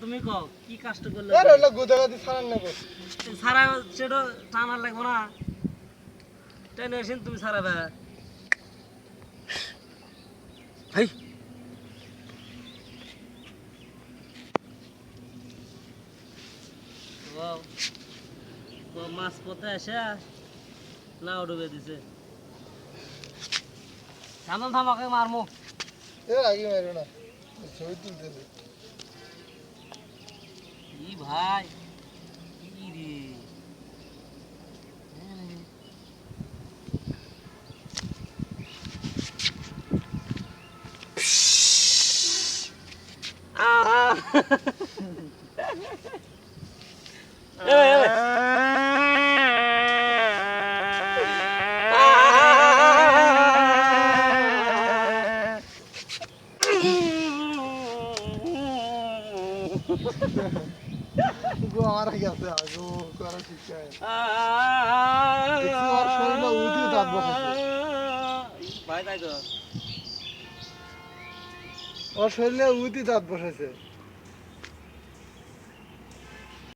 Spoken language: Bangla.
তুমি কও কি কাষ্ট করলে আরে ওলা গোদাগাদি ছাড়ান নেব সারা সেটা টানার লাগবো না টেনে এসে তুমি সারাবে ভাই মাছ পথে এসে নাও ডুবে দিছে সামন থামাকে মারমু এ আগে মারো না ছবি তুলতেছে ই ভাই কি রে গো আমার গেছে আগো করা শিখায় দেখছি ওর শরীরে উঠে দাঁত বসেছে ভাই তাই তো ওর শরীরে উঠে দাঁত বসেছে